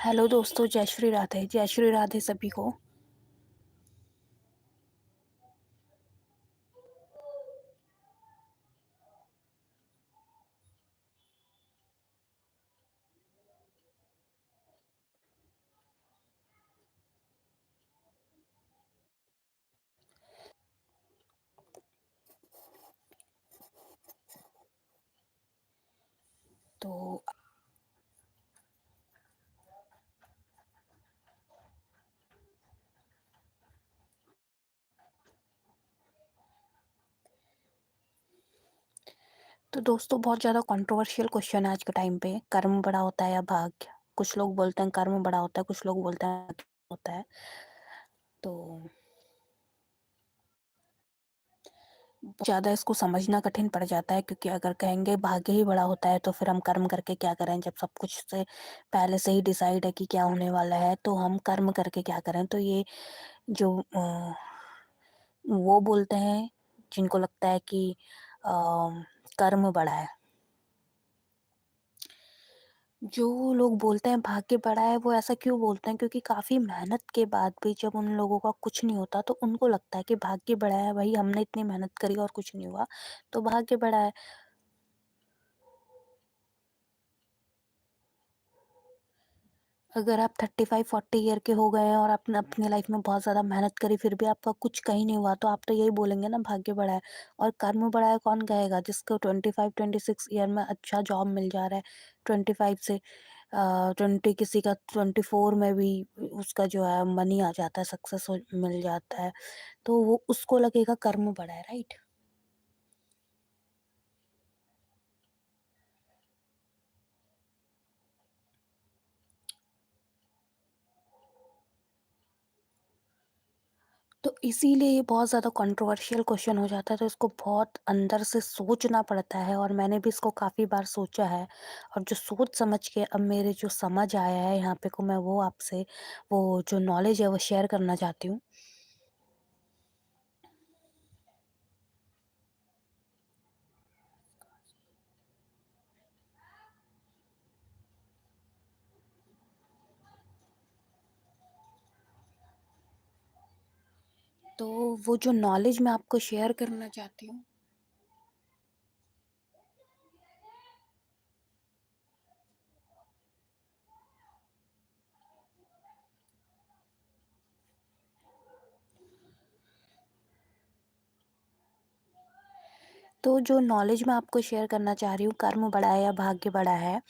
Hello दोस्तों, जय श्री राधे सभी को। तो तो दोस्तों, बहुत ज़्यादा कंट्रोवर्शियल क्वेश्चन है आज के टाइम पे। कर्म बड़ा होता है या भाग्य? कुछ लोग बोलते हैं कर्म बड़ा होता है, कुछ लोग बोलते हैं भाग्य होता है। तो बहुत ज़्यादा इसको समझना कठिन पड़ जाता है, क्योंकि अगर कहेंगे भाग्य ही बड़ा होता है तो फिर हम कर्म करके क्या करें, जब सब कुछ से पहले से ही डिसाइड है कि क्या होने वाला है, तो हम कर्म करके क्या करें। तो ये जो वो बोलते हैं जिनको लगता है कि कर्म बड़ा है। जो लोग बोलते हैं भाग्य बड़ा है, वो ऐसा क्यों बोलते हैं? क्योंकि काफ़ी मेहनत के बाद भी जब उन लोगों का कुछ नहीं होता, तो उनको लगता है कि भाग्य बड़ा है, भई हमने इतनी मेहनत करी और कुछ नहीं हुआ, तो भाग्य बड़ा है। अगर आप 35-40 ईयर के हो गए हैं और आपने अपनी लाइफ में बहुत ज़्यादा मेहनत करी, फिर भी आपका कुछ कहीं नहीं हुआ, तो आप तो यही बोलेंगे ना भाग्य बड़ा है। और कर्म बड़ा है कौन कहेगा? जिसको 25-26 ईयर में अच्छा जॉब मिल जा रहा है, 25 से 20, किसी का 24 में भी उसका जो है मनी आ जाता है, सक्सेस हो मिल जाता है, तो वो उसको लगेगा कर्म बड़ा है, राइट? तो इसीलिए ये बहुत ज़्यादा कंट्रोवर्शियल क्वेश्चन हो जाता है, तो इसको बहुत अंदर से सोचना पड़ता है, और मैंने भी इसको काफ़ी बार सोचा है। और जो सोच समझ के अब मेरे जो समझ आया है यहाँ पे को, मैं वो आपसे वो जो नॉलेज है वो शेयर करना चाहती हूँ। तो वो जो नॉलेज मैं आपको शेयर करना चाहती हूँ, तो जो नॉलेज मैं आपको शेयर करना चाह रही हूँ, कर्म बड़ा है या भाग्य बड़ा है,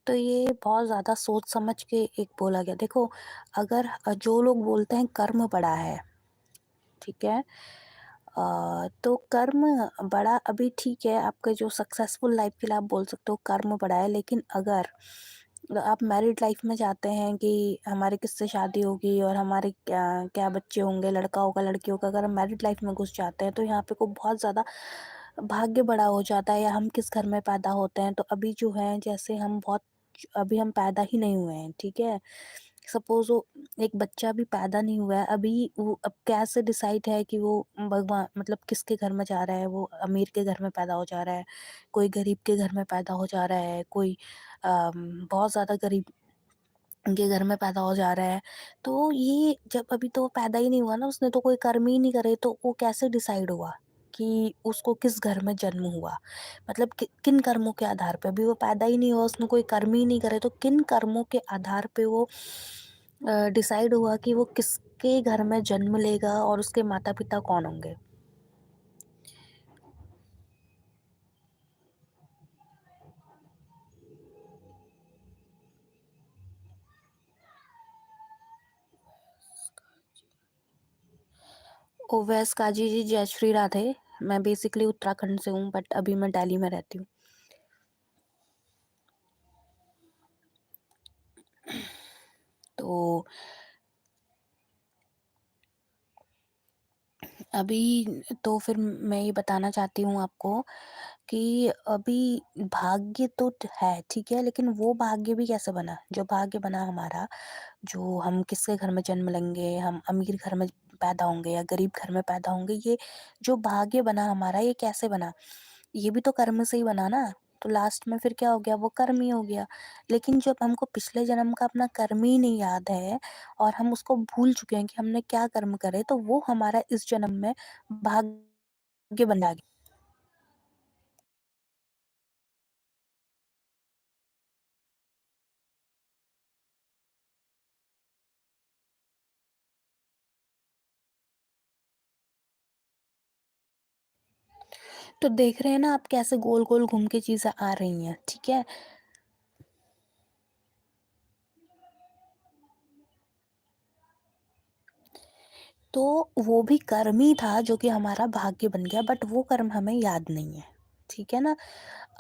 तो ये बहुत ज़्यादा सोच समझ के एक बोला गया। देखो, अगर जो लोग बोलते हैं कर्म बड़ा है, ठीक है? तो कर्म बड़ा अभी ठीक है, आपका जो सक्सेसफुल लाइफ के लिए आप बोल सकते हो कर्म बड़ा है, लेकिन अगर आप मैरिड लाइफ में जाते हैं कि हमारी किससे शादी होगी और हमारे क्या क्या बच्चे होंगे, लड़का होगा लड़की होगा, अगर हम मैरिड लाइफ में घुस जाते हैं, तो यहाँ पे को बहुत ज़्यादा भाग्य बड़ा हो जाता है, या हम किस घर में पैदा होते हैं। तो अभी जो है, जैसे हम बहुत अभी हम पैदा ही नहीं हुए हैं, ठीक है? सपोज़ वो एक बच्चा भी पैदा नहीं हुआ है, अभी वो अब कैसे डिसाइड है कि वो भगवान मतलब किसके घर में जा रहा है, वो अमीर के घर में पैदा हो जा रहा है, कोई गरीब के घर में पैदा हो जा रहा है, कोई बहुत ज़्यादा गरीब के घर में पैदा हो जा रहा है। तो ये जब अभी तो वो पैदा ही नहीं हुआ ना, उसने तो कोई कर्म ही नहीं करे, तो वो कैसे डिसाइड हुआ कि उसको किस घर में जन्म हुआ? मतलब किन कर्मों के आधार पे? अभी वो पैदा ही नहीं हुआ, उसने कोई कर्म ही नहीं करे, तो किन कर्मों के आधार पे वो डिसाइड हुआ कि वो किसके घर में जन्म लेगा और उसके माता-पिता कौन होंगे? ओवैस काजी जी, जय श्री राधे। मैं बेसिकली उत्तराखंड से हूँ, बट अभी मैं दिल्ली में रहती हूँ। तो अभी तो फिर मैं ये बताना चाहती हूँ आपको कि अभी भाग्य तो है, ठीक है? लेकिन वो भाग्य भी कैसे बना? जो भाग्य बना हमारा, जो हम किसके घर में जन्म लेंगे, हम अमीर घर में पैदा होंगे या गरीब घर में पैदा होंगे, ये जो भाग्य बना हमारा, ये कैसे बना? ये भी तो कर्म से ही बना ना। तो लास्ट में फिर क्या हो गया, वो कर्म ही हो गया। लेकिन जब हमको पिछले जन्म का अपना कर्म ही नहीं याद है और हम उसको भूल चुके हैं कि हमने क्या कर्म करे, तो वो हमारा इस जन्म में भाग्य बना गया। तो देख रहे हैं ना आप कैसे गोल-गोल घूम के चीज़ें आ रही हैं, ठीक है? तो वो भी कर्म ही था जो कि हमारा भाग्य बन गया, बट वो कर्म हमें याद नहीं है, ठीक है ना?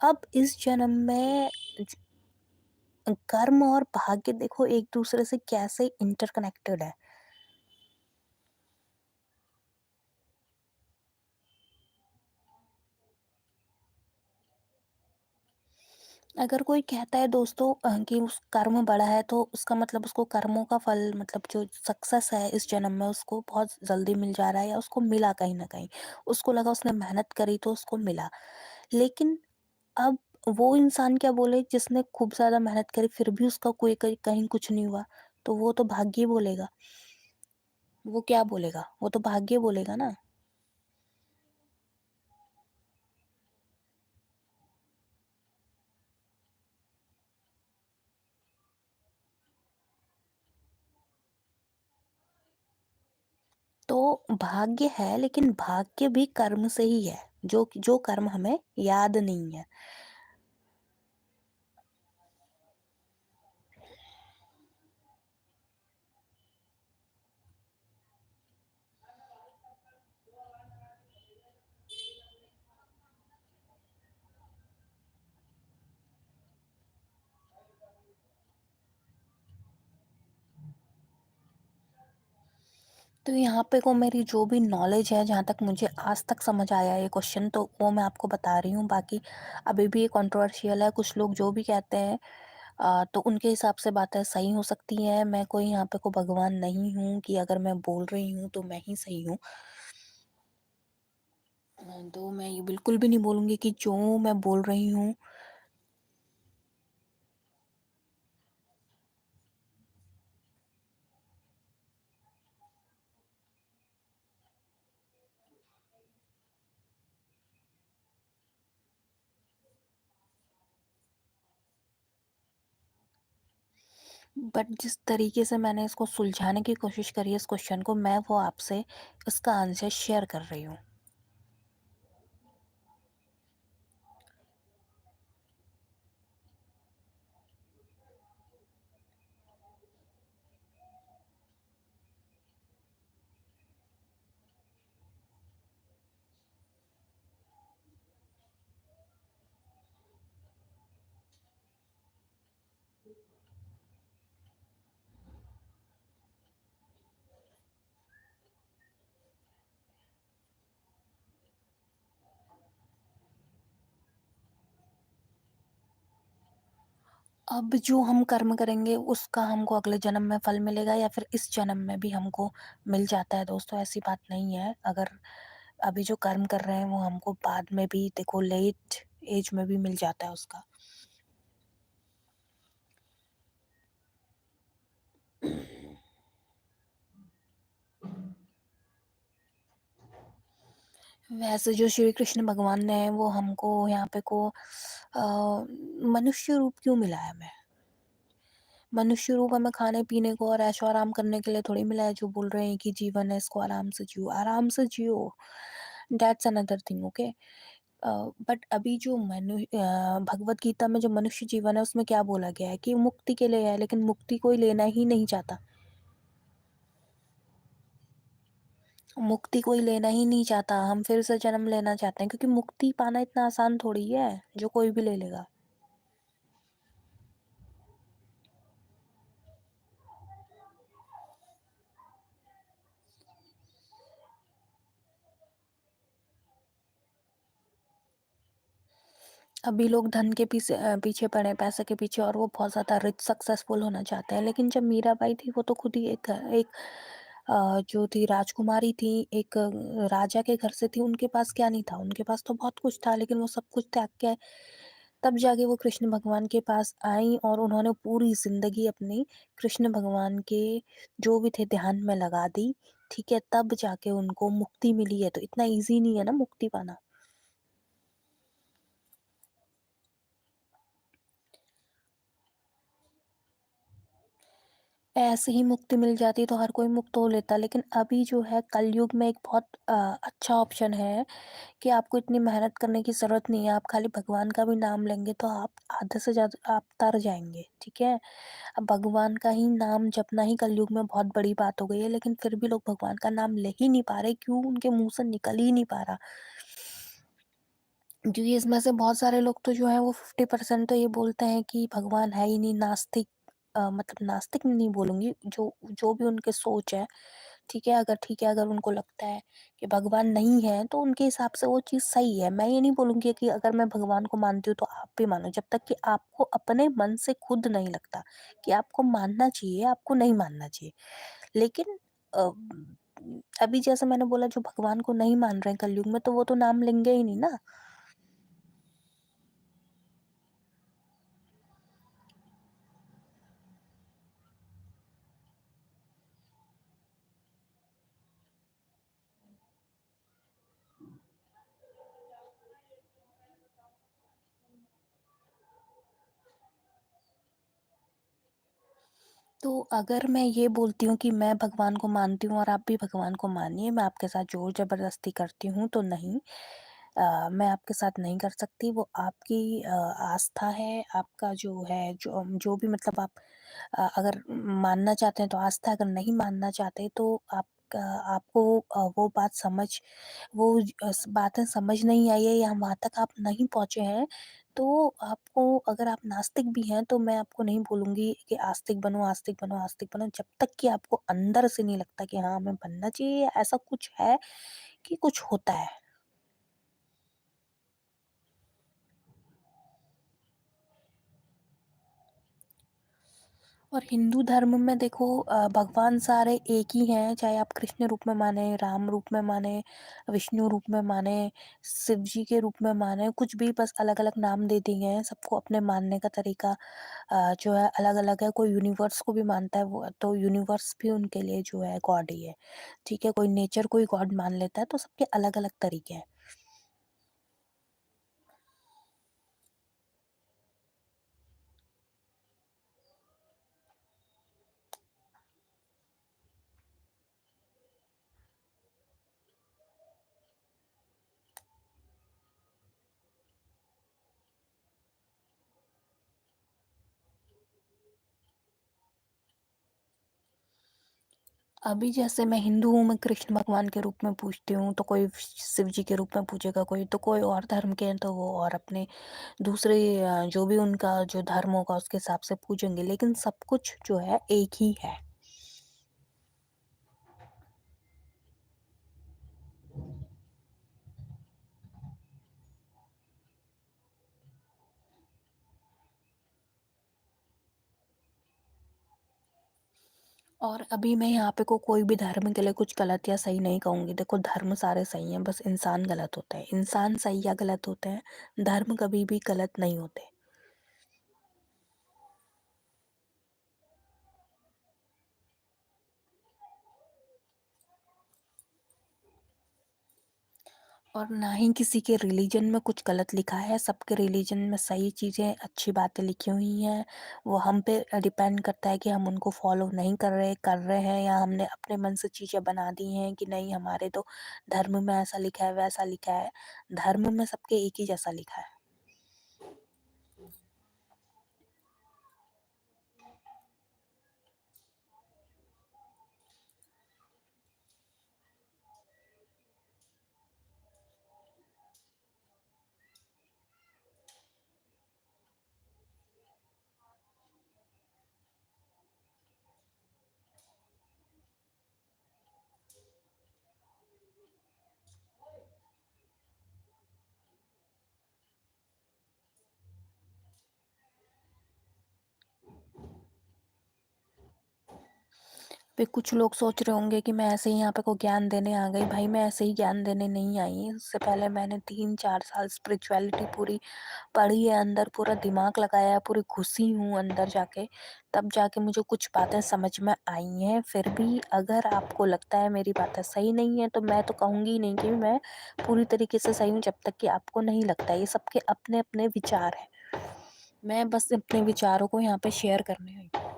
अब इस जन्म में ज कर्म और भाग्य देखो एक-दूसरे से कैसे इंटरकनेक्टेड है। अगर कोई कहता है दोस्तों कि उस कर्म बड़ा है तो उसका मतलब उसको कर्मों का फल मतलब जो सक्सेस है इस जन्म में उसको बहुत जल्दी मिल जा रहा है या उसको मिला कहीं न कहीं। उसको लगा उसने मेहनत करी तो उसको मिला। लेकिन अब वो इंसान क्या बोले जिसने खूब ज़्यादा मेहनत करी फिर भी उसका कोई कहीं कहीं कुछ नहीं हुआ, तो वो तो भाग्य ही बोलेगा। वो क्या बोलेगा? वो तो भाग्य बोलेगा ना। तो भाग्य है लेकिन भाग्य भी कर्म से ही है, जो कर्म हमें याद नहीं है। तो यहाँ पे को मेरी जो भी नॉलेज है, जहाँ तक मुझे आज तक समझ आया ये क्वेश्चन, तो वो मैं आपको बता रही हूँ। बाकी अभी भी ये कंट्रोवर्शियल है, कुछ लोग जो भी कहते हैं तो उनके हिसाब से बातें सही हो सकती हैं। मैं कोई यहाँ पे कोई भगवान नहीं हूँ कि अगर मैं बोल रही हूँ तो मैं ही सही हूँ। तो मैं ये बिल्कुल भी नहीं बोलूँगी कि जो मैं बोल रही हूँ। बट जिस तरीके से मैंने इसको सुलझाने की कोशिश करी है इस क्वेश्चन को, मैं वो आपसे इसका आंसर शेयर कर रही हूँ। अब जो हम कर्म करेंगे उसका हमको अगले जन्म में फल मिलेगा या फिर इस जन्म में भी हमको मिल जाता है दोस्तों, ऐसी बात नहीं है। अगर अभी जो कर्म कर रहे हैं वो हमको बाद में भी देखो लेट एज में भी मिल जाता है उसका। वैसे जो श्री कृष्ण भगवान ने वो हमको यहाँ पे को मनुष्य रूप क्यों मिला है हमें? मनुष्य रूप हमें खाने-पीने को और ऐशो-आराम करने के लिए थोड़ी मिला है, जो बोल रहे हैं कि जीवन है इसको आराम से जियो, आराम से जियो, that's another thing okay. But अभी जो भगवत गीता में जो मनुष्य जीवन है उसमें क्या बोला गया है कि मुक्ति के लिए है, लेकिन मुक्ति कोई लेना ही नहीं चाहता। मुक्ति कोई लेना ही नहीं चाहता, हम फिर से जन्म लेना चाहते हैं क्योंकि मुक्ति पाना इतना आसान थोड़ी है, जो कोई भी ले लेगा। अभी लोग धन के पीछे पड़े हैं, पैसे के पीछे और वो बहुत ज़्यादा रिच सक्सेसफुल होना चाहते हैं। लेकिन जब मीराबाई थी वो तो खुद ही एक जो थी राजकुमारी थी, एक राजा के घर से थी, उनके पास क्या नहीं था? उनके पास तो बहुत कुछ था लेकिन वो सब कुछ त्याग के तब जाके वो कृष्ण भगवान के पास आईं और उन्होंने पूरी ज़िंदगी अपनी कृष्ण भगवान के जो भी थे ध्यान में लगा दी, ठीक है? तब जाके उनको मुक्ति मिली है, तो इतना ईज़ी नहीं है ना मुक्ति पाना। ऐसे ही मुक्ति मिल जाती तो हर कोई मुक्त हो लेता, लेकिन अभी जो है कलयुग में एक बहुत अच्छा ऑप्शन है कि आपको इतनी मेहनत करने की ज़रूरत नहीं है, आप खाली भगवान का भी नाम लेंगे तो आप आधे से ज़्यादा आप तर जाएँगे, ठीक है? अब भगवान का ही नाम जपना ही कलयुग में बहुत बड़ी बात हो गई है, लेकिन फिर भी लोग भगवान का नाम ले ही नहीं पा रहे, क्यों? उनके मुँह से निकल ही नहीं पा रहा। क्योंकि इसमें से बहुत सारे लोग तो जो हैं वो 50% तो ये बोलते हैं कि भगवान है ही नहीं, नास्तिक मतलब नास्तिक नहीं बोलूँगी, जो जो भी उनकी सोच है, ठीक है, अगर उनको लगता है कि भगवान नहीं है, तो उनके हिसाब से वो चीज़ सही है। मैं ये नहीं बोलूँगी कि अगर मैं भगवान को मानती हूँ, तो आप भी मानो, जब तक कि आपको अपने मन से खुद नहीं लगता कि आपको मानना चाहिए, आपको नहीं मानना चाहिए। लेकिन अभी जैसे मैंने बोला, जो भगवान को नहीं मान रहे हैं कलयुग में, तो वो तो नाम लेंगे ही नहीं ना। तो अगर मैं ये बोलती हूँ कि मैं भगवान को मानती हूँ और आप भी भगवान को मानिए, मैं आपके साथ ज़ोर ज़बरदस्ती करती हूँ तो नहीं। मैं आपके साथ नहीं कर सकती, वो आपकी आस्था है, आपका जो है, जो भी मतलब आप अगर मानना चाहते हैं तो आस्था है, अगर नहीं मानना चाहते तो आपको वो बात समझ वो बातें समझ नहीं आई है या वहाँ तक आप नहीं पहुँचे हैं, तो आपको, अगर आप नास्तिक भी हैं, तो मैं आपको नहीं बोलूँगी कि आस्तिक बनो, आस्तिक बनो, आस्तिक बनो, जब तक कि आपको अंदर से नहीं लगता कि हाँ, हमें बनना चाहिए या ऐसा कुछ है कि कुछ होता है। और हिंदू धर्म में देखो, भगवान सारे एक ही हैं, चाहे आप कृष्ण रूप में माने, राम रूप में माने, विष्णु रूप में माने, शिव जी के रूप में माने, कुछ भी, बस अलग-अलग नाम दे दिए हैं। सबको अपने मानने का तरीका जो है अलग-अलग है। कोई यूनिवर्स को भी मानता है, वो तो यूनिवर्स भी उनके लिए जो है गॉड ही है। ठीक है? कोई नेचर को ही गॉड मान लेता है, तो सबके अलग-अलग तरीके हैं। अभी जैसे मैं हिंदू हूँ, मैं कृष्ण भगवान के रूप में पूजती हूँ, तो कोई शिव जी के रूप में पूजेगा, कोई तो कोई और धर्म के हैं तो वो और अपने दूसरे जो भी उनका जो धर्म होगा उसके हिसाब से पूजेंगे, लेकिन सब कुछ जो है एक ही है। और अभी मैं यहाँ पे कोई भी धर्म के लिए कुछ गलत या सही नहीं कहूँगी। देखो, धर्म सारे सही हैं, बस इंसान गलत होते हैं। इंसान सही या गलत होते हैं, धर्म कभी भी गलत नहीं होते। और ना ही किसी के रिलीजन में कुछ गलत लिखा है, सबके रिलीजन में सही चीज़ें, अच्छी बातें लिखी हुई हैं। वो हम पे डिपेंड करता है कि हम उनको फॉलो नहीं कर रहे हैं, या हमने अपने मन से चीज़ें बना दी हैं कि नहीं, हमारे तो धर्म में ऐसा लिखा है, वैसा लिखा है। धर्म में सबके एक ही जैसा लिखा है। फिर कुछ लोग सोच रहे होंगे कि मैं ऐसे ही यहाँ पे को ज्ञान देने आ गई। भाई मैं ऐसे ही ज्ञान देने नहीं आई। इससे पहले मैंने 3-4 साल स्पिरिचुअलिटी पूरी पढ़ी है, अंदर पूरा दिमाग लगाया है, पूरी घुसी हूँ अंदर जाके, तब जाके मुझे कुछ बातें समझ में आई हैं। फिर भी अगर आपको लगता है मेरी बातें सही नहीं है, तो मैं तो कहूँगी ही नहीं कि मैं पूरी तरीके से सही हूँ, जब तक कि आपको नहीं लगता। ये सबके अपने-अपने विचार हैं। मैं बस अपने विचारों को यहाँ पे शेयर करने आई हूँ।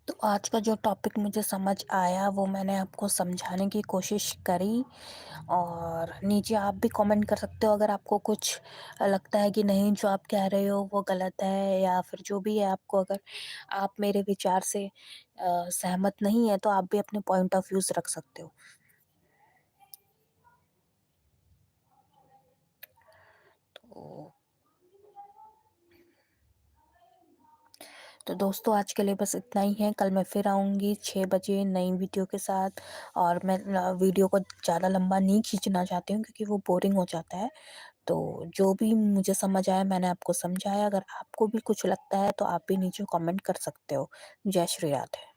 तो आज का जो टॉपिक मुझे समझ आया वो मैंने आपको समझाने की कोशिश करी, और नीचे आप भी कमेंट कर सकते हो अगर आपको कुछ लगता है कि नहीं जो आप कह रहे हो वो गलत है, या फिर जो भी है आपको, अगर आप मेरे विचार से सहमत नहीं है तो आप भी अपने पॉइंट ऑफ व्यूज़ रख सकते हो। तो तो दोस्तों आज के लिए बस इतना ही है। कल मैं फिर आऊँगी 6 बजे नई वीडियो के साथ, और मैं वीडियो को ज़्यादा लंबा नहीं खींचना चाहती हूँ क्योंकि वो बोरिंग हो जाता है। तो जो भी मुझे समझ आया मैंने आपको समझाया। अगर आपको भी कुछ लगता है तो आप भी नीचे कमेंट कर सकते हो। जय श्री राधे।